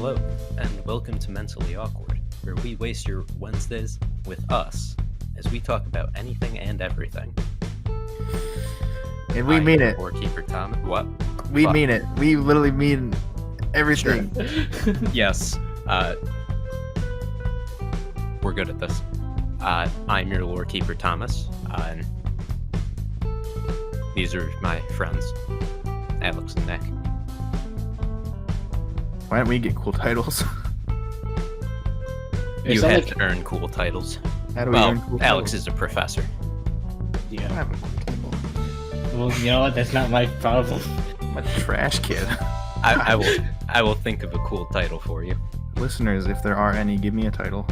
Hello, and welcome to Mentally Awkward, where we waste your Wednesdays with us as we talk about anything and everything. And we mean it. Keeper Tom. What? We Fuck. mean it. We literally mean everything. Yes. We're good at this. I'm your lore keeper, Thomas. And these are my friends, Alex and Nick. Why don't we get cool titles? You have to earn cool titles. How do we earn cool Alex titles? is a professor. I Yeah. have a cool title. Well, you know what? That's not my problem. I'm a trash kid. I will think of a cool title for you. Listeners, if there are any, give me a title.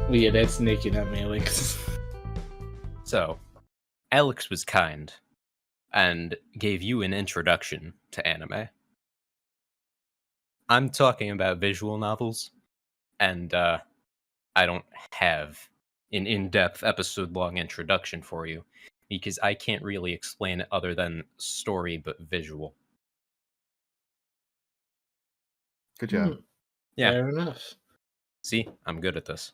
Well, yeah, that's Nick and not me, Alex. So, Alex was kind and gave you an introduction to anime. I'm talking about visual novels, and I don't have an in-depth episode-long introduction for you because I can't really explain it other than story but visual. Good job. Yeah. Fair enough. See, I'm good at this.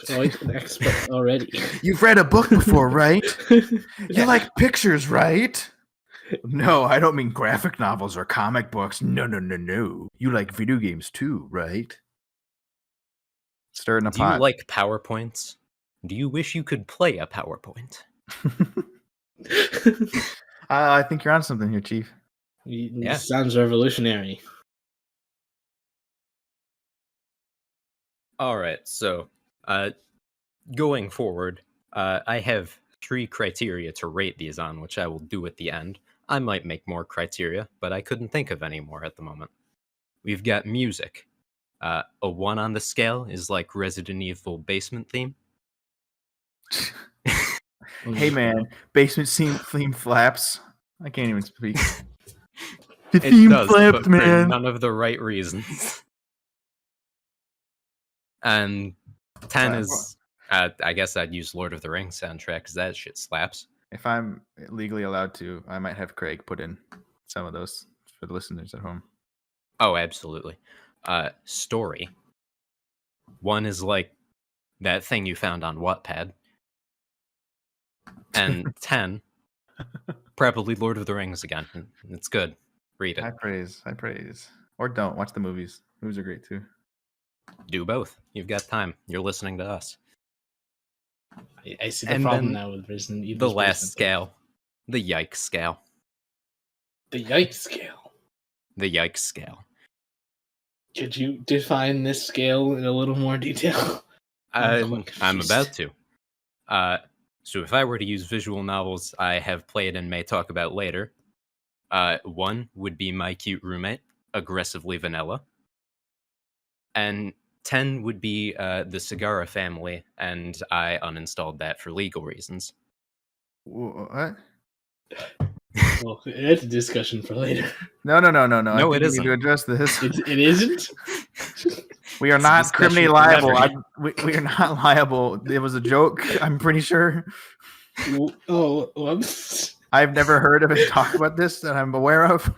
Quite an expert already. You've read a book before, right? You Yeah. like pictures, right? No, I don't mean graphic novels or comic books. No. You like video games too, right? Stirring a Do you pot. like PowerPoints? Do you wish you could play a PowerPoint? I think you're on something here, Chief. Yeah. Sounds revolutionary. All right, so going forward, I have 3 criteria to rate these on, which I will do at the end. I might make more criteria, but I couldn't think of any more at the moment. We've got music. A 1 on the scale is like Resident Evil basement theme. Hey man, basement theme flaps. I can't even speak. The It theme does, flapped, but for man. none of the right reasons. And 10 Wow. is, I guess I'd use Lord of the Rings soundtrack because that shit slaps. If I'm legally allowed to, I might have Craig put in some of those for the listeners at home. Oh, absolutely. Story. 1 is like that thing you found on Wattpad. And 10, probably Lord of the Rings again. It's good. Read High it. praise. Or don't. Watch the movies. Movies are great too. Do both. You've got time. You're listening to us. I see the And problem then now with Resident Evil. The last scale. The yikes scale. The yikes scale. The yikes scale. Could you define this scale in a little more detail? I'm confused. about to. So if I were to use visual novels I have played and may talk about later, 1 would be My Cute Roommate, aggressively vanilla. And 10 would be the Sagara Family, and I uninstalled that for legal reasons. What? Well, that's a discussion for later. No. No, I think it we isn't. need to address this. It isn't? We are It's a not discussion criminally for liable. another We are not liable. It was a joke. I'm pretty sure. Oh, whoops. I've never heard of him talk about this that I'm aware of.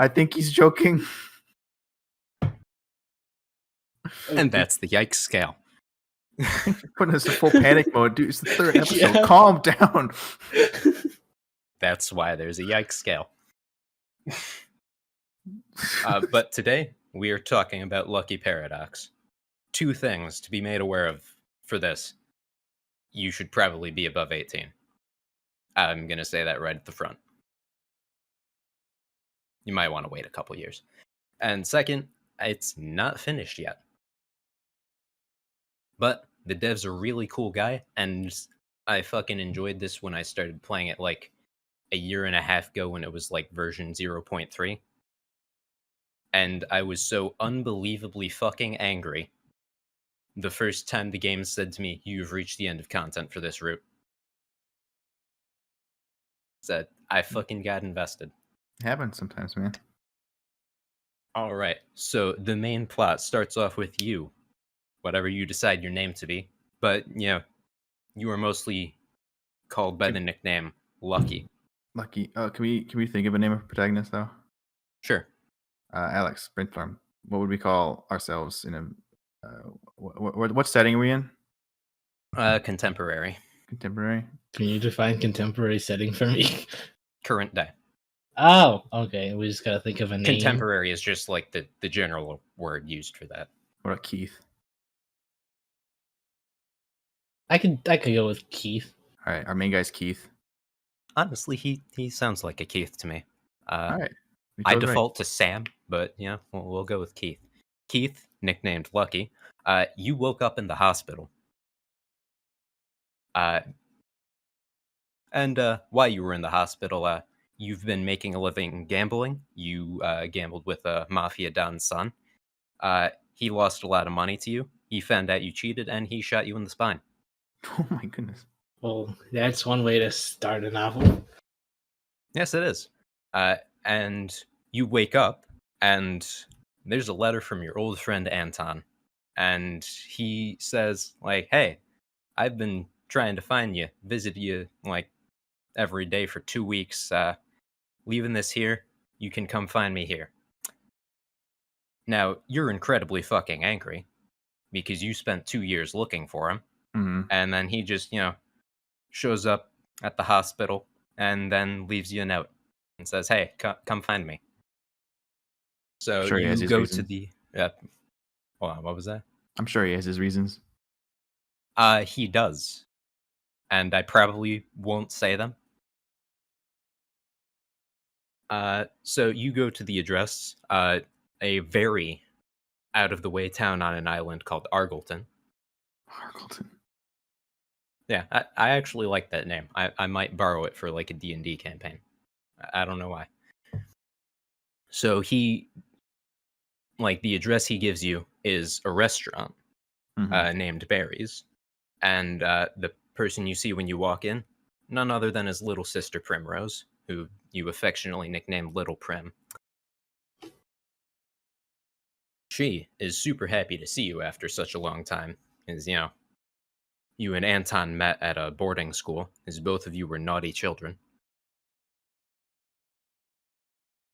I think he's joking. And that's the yikes scale. Putting us in full panic mode, dude. It's the 3rd episode. Yeah. Calm down. That's why there's a yikes scale. But today, we are talking about Lucky Paradox. 2 things to be made aware of for this. You should probably be above 18. I'm going to say that right at the front. You might want to wait a couple years. And second, it's not finished yet. But the dev's a really cool guy, and I fucking enjoyed this when I started playing it like a year and a half ago when it was like version 0.3. And I was so unbelievably fucking angry the first time the game said to me, "You've reached the end of content for this route." Said I fucking got invested. It happens sometimes, man. All right, so the main plot starts off with you, whatever you decide your name to be, but you are mostly called by the nickname Lucky. Lucky. Can we think of a name of protagonist though? Sure. Alex, brainstorm. What would we call ourselves in a what setting are we in? Contemporary. Contemporary. Can you define contemporary setting for me? Current day. Oh, okay. We just gotta think of a name. Contemporary is just like the general word used for that. What about Keith? I could go with Keith. All right, our main guy's Keith. Honestly, he sounds like a Keith to me. All right. We I chose right. default to Sam, but yeah, we'll go with Keith. Keith, nicknamed Lucky, you woke up in the hospital. And while you were in the hospital, you've been making a living gambling. You gambled with a mafia don's son. He lost a lot of money to you. He found out you cheated, and he shot you in the spine. Oh my goodness. Well, that's one way to start a novel. Yes, it is. And you wake up, and there's a letter from your old friend Anton. And he says, like, hey, I've been trying to find you, visit you, like, every day for 2 weeks. Leaving this here, you can come find me here. Now, you're incredibly fucking angry because you spent 2 years looking for him. Mm-hmm. And then he just, shows up at the hospital and then leaves you a note and says, hey, come find me. So Sure, he has you his go reasons. to the... hold on, what was that? I'm sure he has his reasons. He does. And I probably won't say them. So you go to the address, a very out-of-the-way town on an island called Argleton. Argleton. Yeah, I actually like that name. I might borrow it for like a D&D campaign. I don't know why. So the address he gives you is a restaurant named Barry's. And the person you see when you walk in, none other than his little sister Primrose, who you affectionately nicknamed Little Prim. She is super happy to see you after such a long time, as you and Anton met at a boarding school, as both of you were naughty children.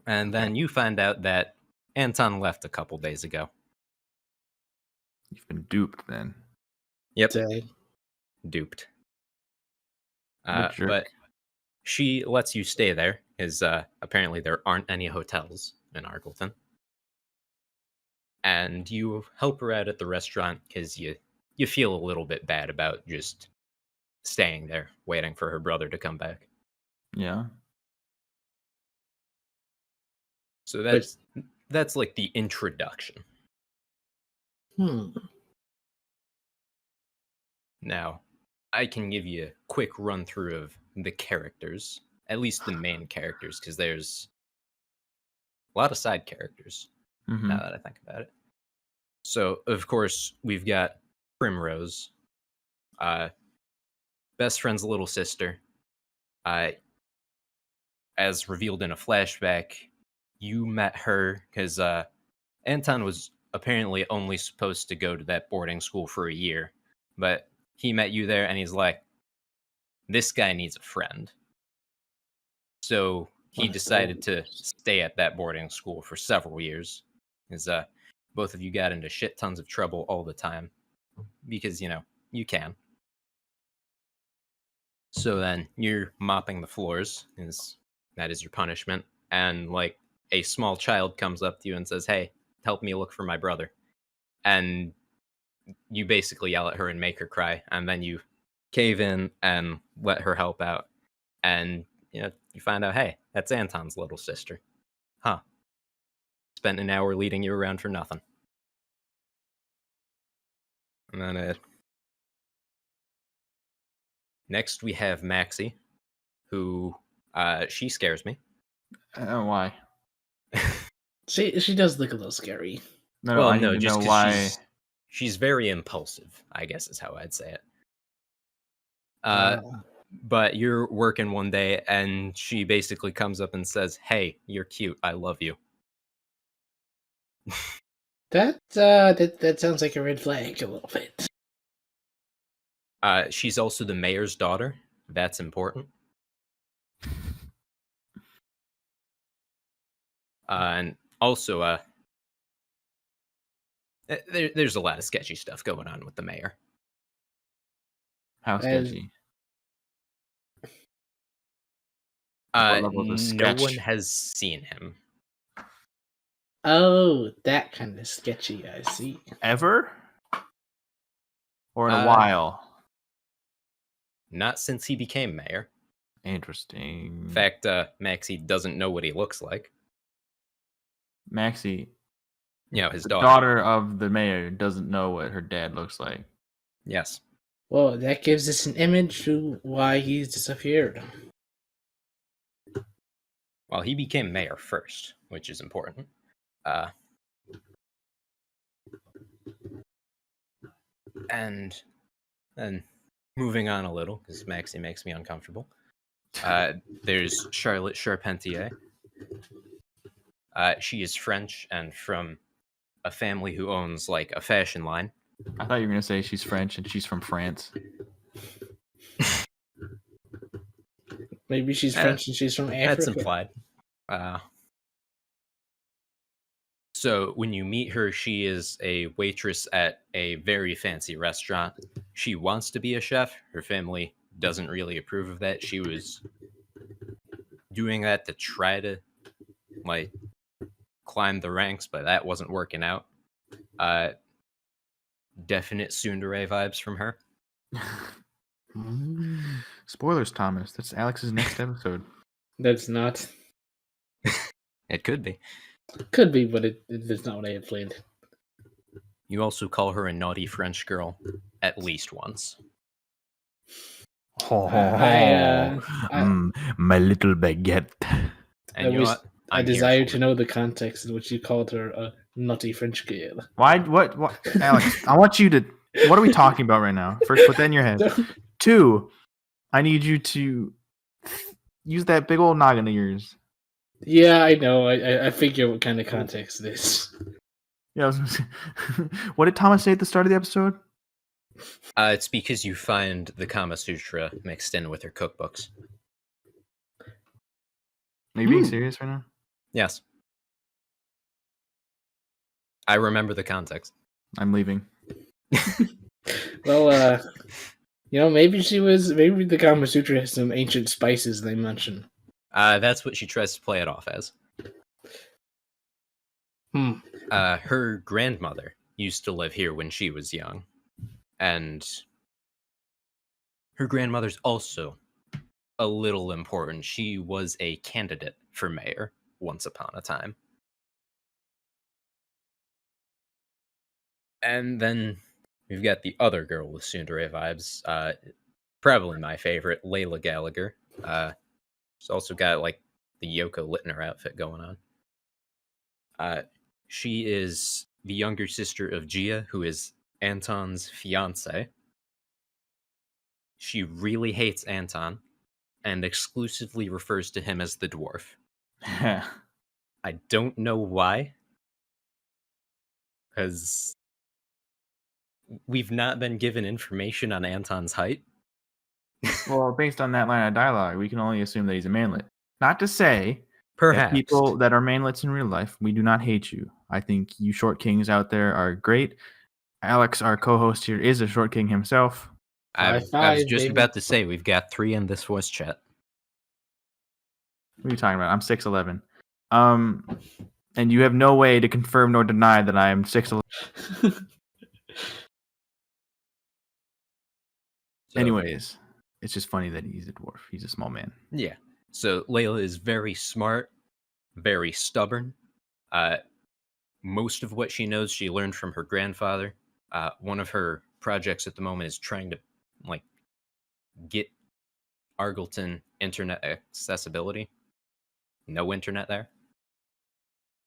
And then you find out that Anton left a couple days ago. You've been duped then. Yep. Dang. Duped. What a jerk. But she lets you stay there, because apparently there aren't any hotels in Argleton. And you help her out at the restaurant because you feel a little bit bad about just staying there, waiting for her brother to come back. Yeah. So that's like the introduction. Now, I can give you a quick run through of the characters, at least the main characters, because there's a lot of side characters. Mm-hmm. Now that I think about it. So, of course, we've got Primrose, best friend's little sister. As revealed in a flashback, you met her because Anton was apparently only supposed to go to that boarding school for a year, but he met you there and he's like, this guy needs a friend. So he decided to stay at that boarding school for several years. Because both of you got into shit tons of trouble all the time. Because, you can. So then you're mopping the floors. That is your punishment. And, like, a small child comes up to you and says, hey, help me look for my brother. And you basically yell at her and make her cry. And then you cave in and let her help out. And, you find out, hey, that's Anton's little sister. Huh. Spent an hour leading you around for nothing. And then next we have Maxie, who she scares me. Why? She does look a little scary. No, I need to just know 'cause why. she's very impulsive, I guess is how I'd say it. But you're working one day and she basically comes up and says, hey, you're cute, I love you. That sounds like a red flag a little bit. She's also the mayor's daughter. That's important. And also, there's a lot of sketchy stuff going on with the mayor. How As- sketchy. Uh, What level is no sketch? one has seen him. Oh, that kind of sketchy. I see. Ever? Or in a Uh, while? Not since he became mayor. Interesting. In fact, Maxie doesn't know what he looks like. Maxie, You know, his the daughter. daughter of the mayor, doesn't know what her dad looks like. Yes. Well, that gives us an image to why he's disappeared. Well, he became mayor first, which is important. And then moving on a little, because Maxie makes me uncomfortable. There's Charlotte Charpentier. She is French and from a family who owns like a fashion line. I thought you were going to say she's French and she's from France. Maybe she's French and she's from Africa. That's implied. So when you meet her, she is a waitress at a very fancy restaurant. She wants to be a chef. Her family doesn't really approve of that. She was doing that to try to like climb the ranks, but that wasn't working out. Definite tsundere vibes from her. Spoilers, Thomas. That's Alex's next episode. That's not. It could be. Could be, but it's not what I had planned. You also call her a naughty French girl at least once. My little baguette. And you know what? I I'm here desire for to it. know the context in which you called her a nutty French girl. Why? What? Alex, I want you to. What are we talking about right now? First, put that in your head. 2, I need you to use that big old noggin of yours. Yeah, I know. I figure what kind of context it is. Yeah. What did Thomas say at the start of the episode? It's because you find the Kama Sutra mixed in with her cookbooks. Are you being serious right now? Yes. I remember the context. I'm leaving. Well, maybe the Kama Sutra has some ancient spices they mention. That's what she tries to play it off as. Her grandmother used to live here when she was young. And her grandmother's also a little important. She was a candidate for mayor once upon a time. And then we've got the other girl with tsundere vibes. Probably my favorite, Layla Gallagher. She's also got like the Yoko Littner outfit going on. She is the younger sister of Gia, who is Anton's fiance. She really hates Anton and exclusively refers to him as the dwarf. I don't know why, because we've not been given information on Anton's height. Well, based on that line of dialogue, we can only assume that he's a manlet. Not to say Perhaps. that people that are manlets in real life, we do not hate you. I think you short kings out there are great. Alex, our co-host here, is a short king himself. I was 5'5", just baby. about to say we've got 3 in this voice chat. What are you talking about? I'm 6'11". And you have no way to confirm nor deny that I am 6'11". So, Anyways, it's just funny that he's a dwarf. He's a small man. yeah. So Layla is very smart, very stubborn. Most of what she knows, she learned from her grandfather. One of her projects at the moment is trying to get Argleton internet accessibility. No internet there.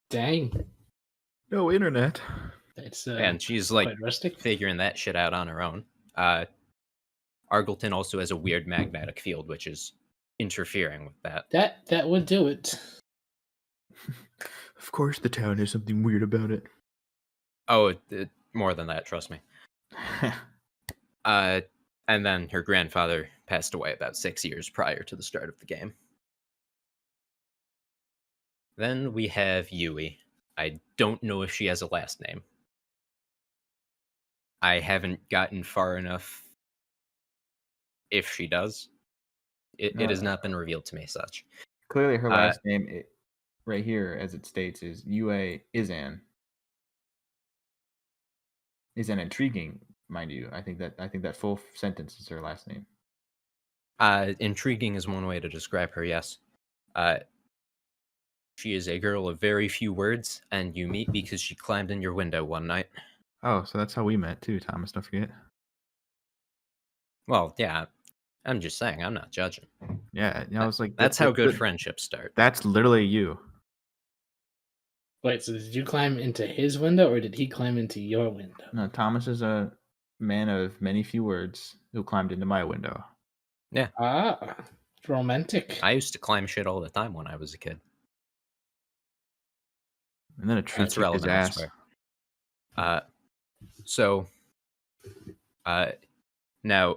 Dang. No internet. That's And she's quite rustic. figuring that shit out on her own. Argleton also has a weird magnetic field, which is interfering with that. That would do it. Of course the town has something weird about it. Oh, more than that, trust me. And then her grandfather passed away about 6 years prior to the start of the game. Then we have Yui. I don't know if she has a last name. I haven't gotten far enough if she does. It has not been revealed to me as such. Clearly, her last name, right here, as it states, is Yue Izan. Izan intriguing, mind you. I think that full sentence is her last name. Intriguing is one way to describe her. Yes. She is a girl of very few words, and you meet because she climbed in your window one night. Oh, so that's how we met too, Thomas. Don't forget. Well, yeah. I'm just saying. I'm not judging. Yeah, I was like, That's how good friendships start. That's literally you. Wait, so did you climb into his window or did he climb into your window? No, Thomas is a man of many few words who climbed into my window. Yeah. Ah, romantic. I used to climb shit all the time when I was a kid. And then a tree That's kicked his relevant, I ass. swear. Now,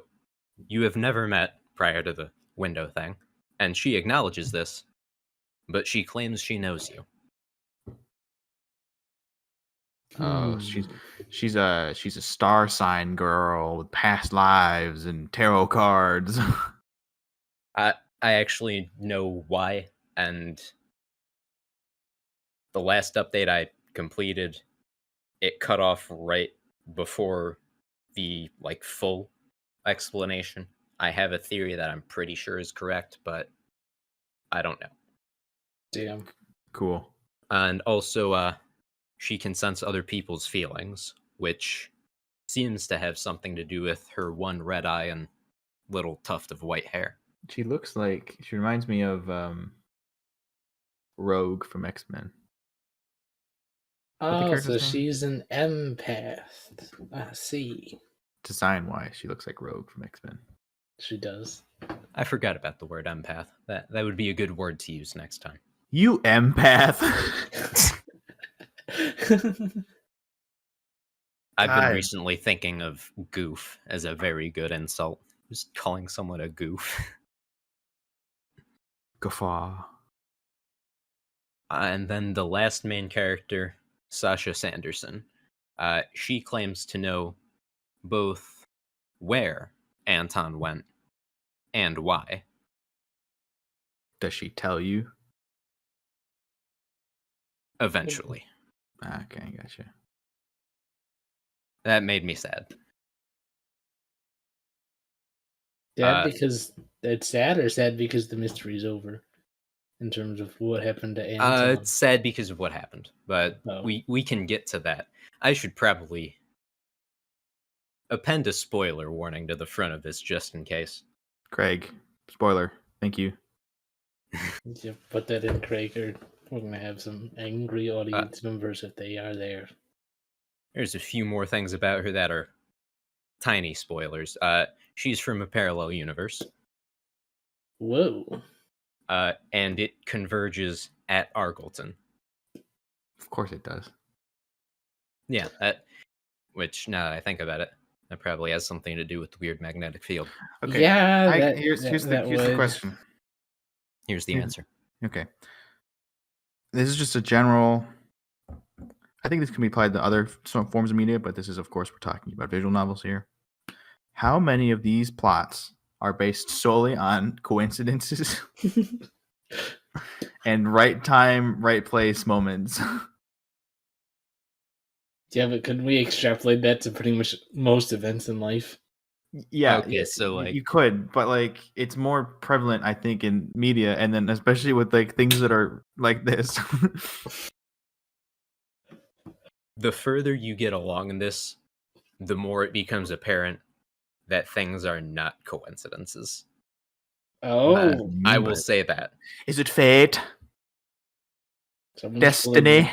you have never met prior to the window thing, and she acknowledges this, but she claims she knows you. Oh, she's a star sign girl with past lives and tarot cards. I actually know why, and the last update I completed, it cut off right before the full explanation. I have a theory that I'm pretty sure is correct, but I don't know. Damn. Cool. And also, she can sense other people's feelings, which seems to have something to do with her one red eye and little tuft of white hair. She reminds me of Rogue from X-Men. Oh, so she's an empath. I see. Design wise, she looks like Rogue from X-Men. She does. I forgot about the word empath. That would be a good word to use next time. You empath. I've been recently thinking of goof as a very good insult. Just calling someone a goof. Guffaw. And then the last main character, Sasha Sanderson. She claims to know both where Anton went and why. Does she tell you? Eventually. Okay, gotcha. That made me sad. Sad because it's sad, or sad because the mystery's over? In terms of what happened to Anton? It's sad because of what happened, but we can get to that. I should probably append a spoiler warning to the front of this just in case. Craig, spoiler. Thank you. Yeah, put that in, Craig, or we're going to have some angry audience members if they are there. There's a few more things about her that are tiny spoilers. She's from a parallel universe. Whoa. And it converges at Argleton. Of course it does. Yeah, which, now that I think about it, that probably has something to do with the weird magnetic field. Okay. Yeah, here's the question. Here's the answer. Okay. This is just a general... I think this can be applied to other forms of media, but this is, of course, we're talking about visual novels here. How many of these plots are based solely on coincidences and right time, right place moments? Yeah, but couldn't we extrapolate that to pretty much most events in life? Yeah, okay, so you could, but it's more prevalent, I think, in media, and then especially with things that are like this. The further you get along in this, the more it becomes apparent that things are not coincidences. Oh, I will say that. Is it fate? Destiny?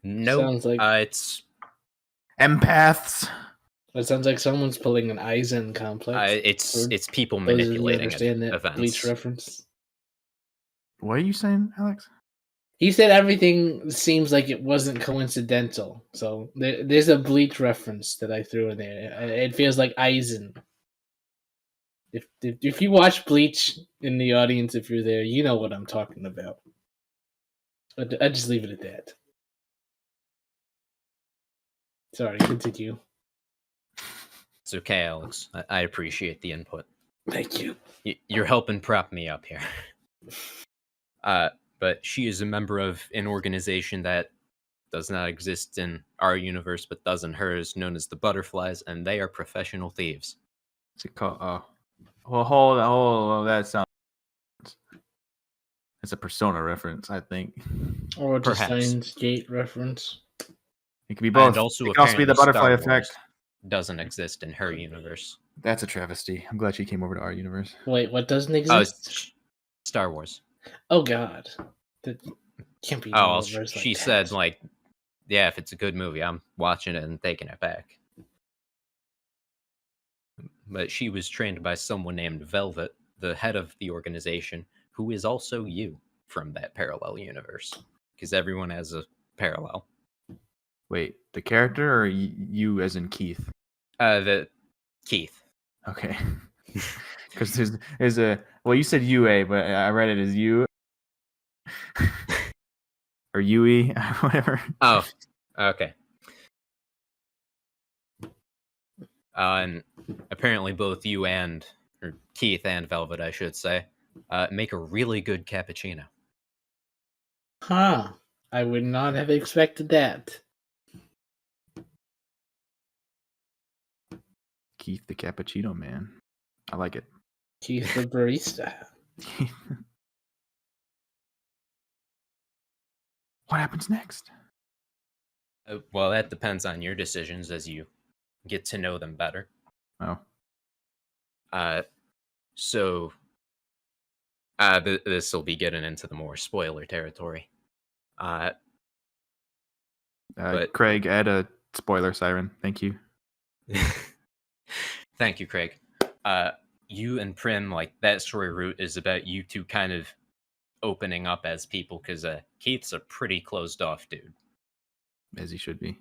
No, sounds like it's empaths. That sounds like someone's pulling an Eisen complex. It's people manipulating events. Bleach reference. What are you saying, Alex? He said everything seems like it wasn't coincidental. So there's a Bleach reference that I threw in there. It feels like Eisen. If you watch Bleach in the audience, if you're there, you know what I'm talking about. I just leave it at that. Sorry, continue. It's okay, Alex. I appreciate the input. Thank you. You're helping prop me up here. But she is a member of an organization that does not exist in our universe, but does in hers, known as the Butterflies, and they are professional thieves. What's it called? Oh, well, hold on. That sounds. It's a Persona reference, I think. Or just Perhaps. Steins Gate reference. It could be both. And also, it could also be the apparently butterfly Star Wars effect. doesn't exist in her universe. That's a travesty. I'm glad she came over to our universe. Wait, what doesn't Oh, exist? Star Wars. Oh God, that can't be. Oh, well, universe like she that. said, like, yeah, if it's a good movie, I'm watching it and taking it back. But she was trained by someone named Velvet, the head of the organization, who is also you from that parallel universe. Because everyone has a parallel. Wait, the character or you as in Keith? The Keith. Okay. Because there's a well, you said UA, but I read it as you or UE, whatever. Oh, okay. And apparently both you or Keith and Velvet, I should say, make a really good cappuccino. Huh. I would not have expected that. Keith the Cappuccino Man. I like it. Keith the barista. What happens next? Well, that depends on your decisions as you get to know them better. Oh. So this will be getting into the more spoiler territory. But Craig, add a spoiler siren. Thank you. Thank you, Craig. You and Prim, like, that story route is about you two kind of opening up as people, because Keith's a pretty closed off dude. As he should be.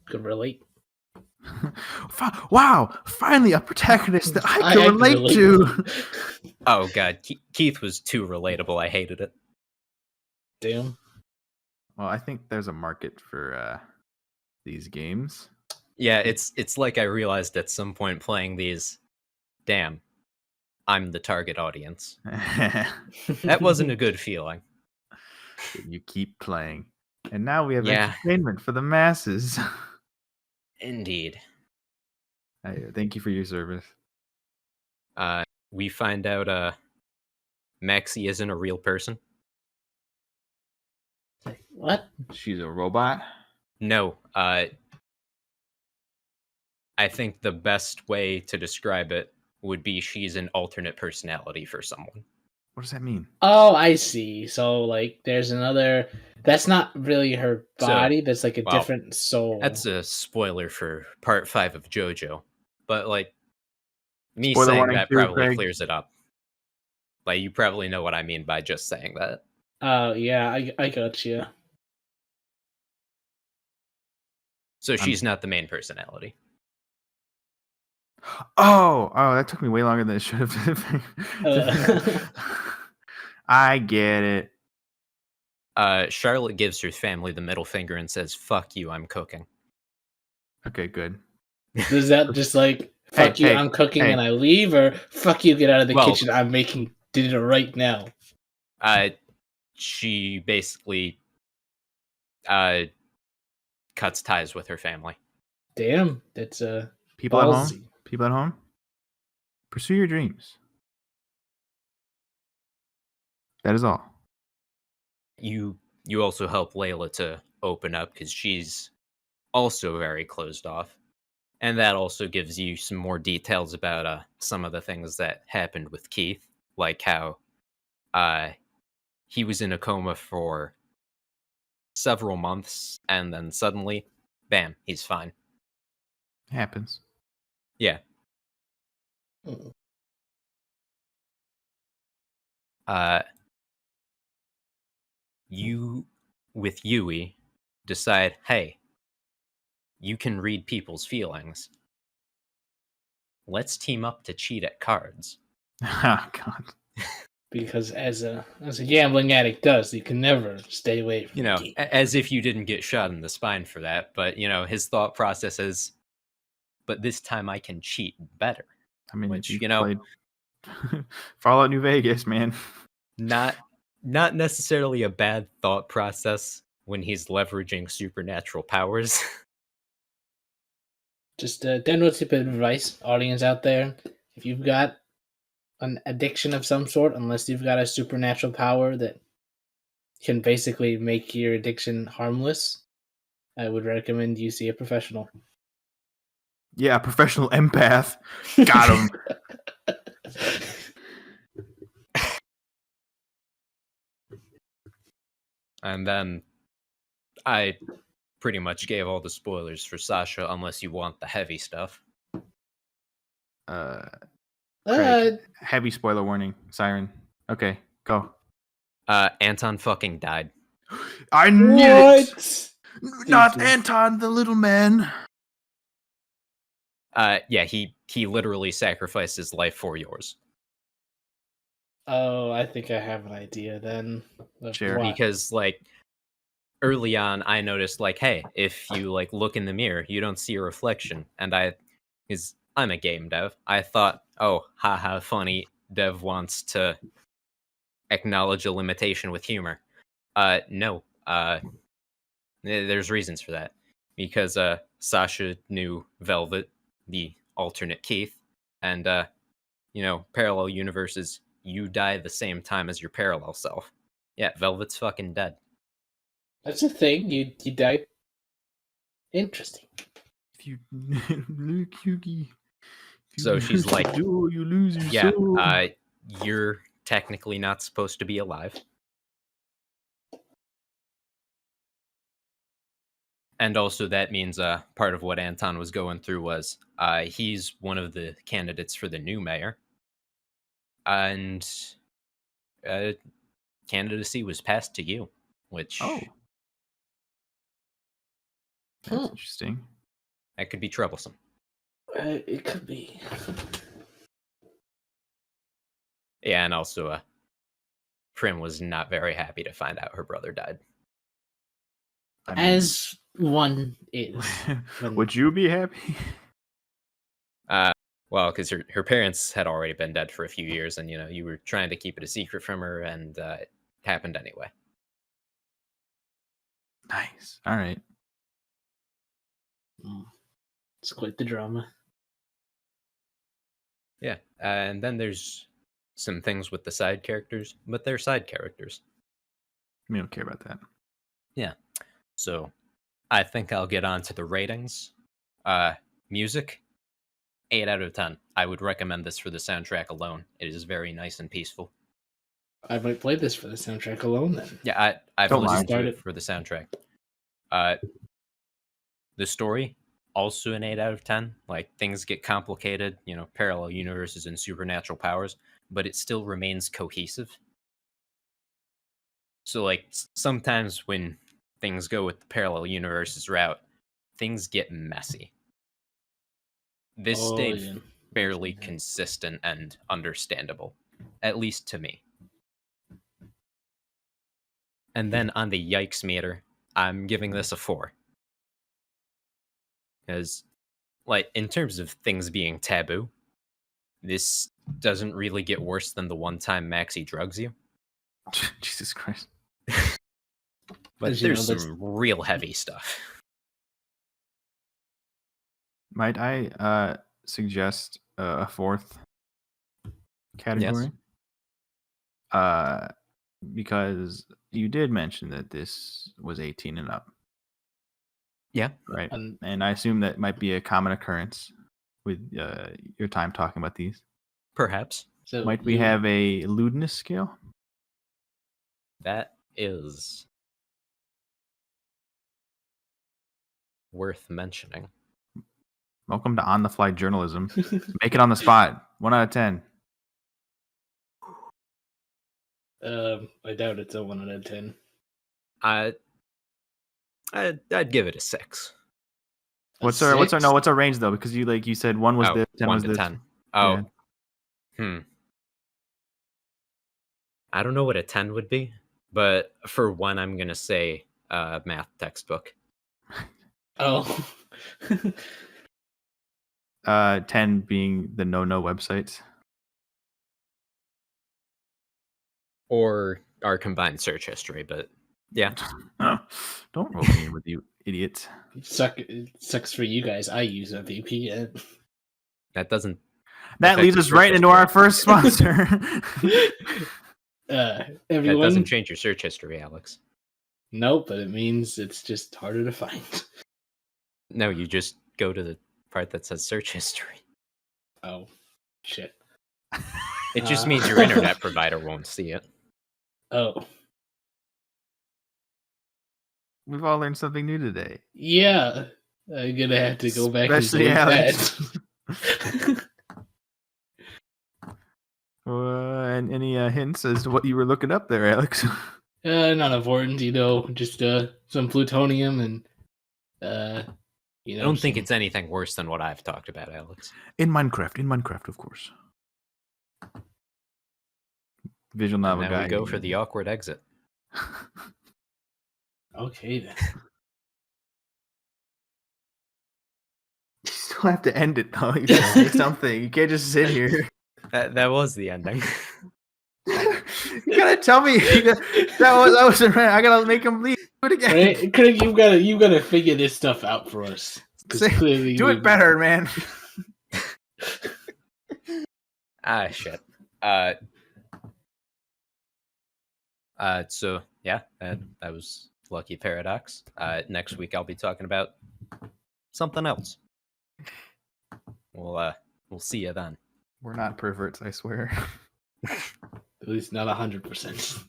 Could relate. Wow! Finally, a protagonist that I can relate to. Oh god, Keith was too relatable. I hated it. Damn. Well, I think there's a market for these games. Yeah, it's like I realized at some point playing these, damn, I'm the target audience. That wasn't a good feeling. You keep playing. And now we have Yeah. entertainment for the masses. Indeed. Thank you for your service. We find out Maxie isn't a real person. What? She's a robot? No. I think the best way to describe it would be she's an alternate personality for someone. What does that mean? Oh, I see. So, like, there's another. That's not really her body. That's like a different soul. That's a spoiler for part 5 of JoJo. But, like, me Spoiler saying warning that too, probably Craig. clears it up. Like, you probably know what I mean by just saying that. Oh, yeah, I got you. So she's not the main personality. Oh, that took me way longer than it should have. I get it. Charlotte gives her family the middle finger and says, "Fuck you, I'm cooking." Okay, good. Does that just like, fuck you, I'm cooking and I leave, or fuck you, get out of the kitchen, I'm making dinner right now? She basically cuts ties with her family. Damn, that's people ballsy. At home. People at home, pursue your dreams. That is all. You also help Layla to open up because she's also very closed off, and that also gives you some more details about some of the things that happened with Keith, like how he was in a coma for several months, and then suddenly, bam, he's fine. Happens. Yeah. You, with Yui, decide, hey, you can read people's feelings. Let's team up to cheat at cards. Oh, God. because as a gambling addict does, you can never stay away from You know, the game. as if you didn't get shot in the spine for that. But, you know, his thought process is, but this time I can cheat better. I mean, Which, you you know, played Fallout New Vegas, man. not necessarily a bad thought process when he's leveraging supernatural powers. Just general tip of advice, audience out there: if you've got an addiction of some sort, unless you've got a supernatural power that can basically make your addiction harmless, I would recommend you see a professional. Yeah, professional empath. Got him. And then I pretty much gave all the spoilers for Sasha, unless you want the heavy stuff. Craig, heavy spoiler warning. Siren. Okay, go. Anton fucking died. I knew it. What? Not Thank you. Anton, the little man. Yeah, he literally sacrificed his life for yours. Oh, I think I have an idea then. of Sure. what. Because like early on I noticed like, hey, if you like look in the mirror, you don't see a reflection. And I'm a game dev. I thought, oh, haha, funny, dev wants to acknowledge a limitation with humor. No. There's reasons for that. Because Sasha knew Velvet, the alternate Keith, and you know, parallel universes, you die the same time as your parallel self. Yeah, Velvet's fucking dead. That's a thing. You died. Interesting. If you look, Yugi. If So you she's lose the like, duel, you lose your Yeah, soul. you're technically not supposed to be alive. And also that means part of what Anton was going through was he's one of the candidates for the new mayor. And candidacy was passed to you, which Oh, that's Huh. interesting. that could be troublesome. It could be. Yeah, and also Prim was not very happy to find out her brother died. I mean, As one is. would you be happy? Well, because her parents had already been dead for a few years, and you know you were trying to keep it a secret from her, and it happened anyway. Nice. All right. It's quite the drama. Yeah, and then there's some things with the side characters, but they're side characters. We don't care about that. Yeah. So I think I'll get on to the ratings. Music, 8 out of 10. I would recommend this for the soundtrack alone. It is very nice and peaceful. I might play this for the soundtrack alone then. Yeah, I've Don't listened lie. to it for the soundtrack. The story, also an 8 out of 10. Like, things get complicated, you know, parallel universes and supernatural powers, but it still remains cohesive. So, like, sometimes when things go with the parallel universes route, things get messy. This stayed yeah. fairly consistent and understandable, at least to me. And then on the yikes meter, I'm giving this a 4. Because, like, in terms of things being taboo, this doesn't really get worse than the one time Maxie drugs you. Jesus Christ. But As you there's know, that's- some real heavy stuff. Might I suggest a fourth category? Because you did mention that this was 18 and up. Yeah. Right. And And I assume that might be a common occurrence with your time talking about these. Perhaps. so Might we you- have a lewdness scale? That is worth mentioning. Welcome to On the Fly Journalism. Make it on the spot. 1 out of 10. I doubt it's a 1 out of 10. I'd give it a 6. What's our range though? Because you said 1 was this, 10 1 was to this. 10. Oh. Yeah. I don't know what a 10 would be, but for 1, I'm gonna say math textbook. Oh. 10 being the no websites. Or our combined search history, but yeah. Don't roll me in with you idiots. It sucks for you guys. I use a VPN. That doesn't That affect leads your us search right into history. our first sponsor. That Everyone. doesn't change your search history, Alex. Nope, but it means it's just harder to find. No, you just go to the part that says search history. Oh, shit. It just means your internet provider won't see it. Oh, We've all learned something new today. yeah. I'm gonna have to go back Especially and Alex. that. And any hints as to what you were looking up there, Alex? Not important, just some plutonium and I don't think it's anything worse than what I've talked about, Alex. In Minecraft, of course. Visual novel Now guy. we go for the awkward exit. Okay then. You still have to end it though. You gotta say something. You can't just sit here. That was the ending. You gotta tell me that wasn't right. I gotta make him leave. Do it again. Right? Craig, you gotta figure this stuff out for us. 'Cause Say- clearly Do it better, man. Shit. So yeah, that was Lucky Paradox. Next week I'll be talking about something else. We'll see you then. We're not perverts, I swear. At least not 100%.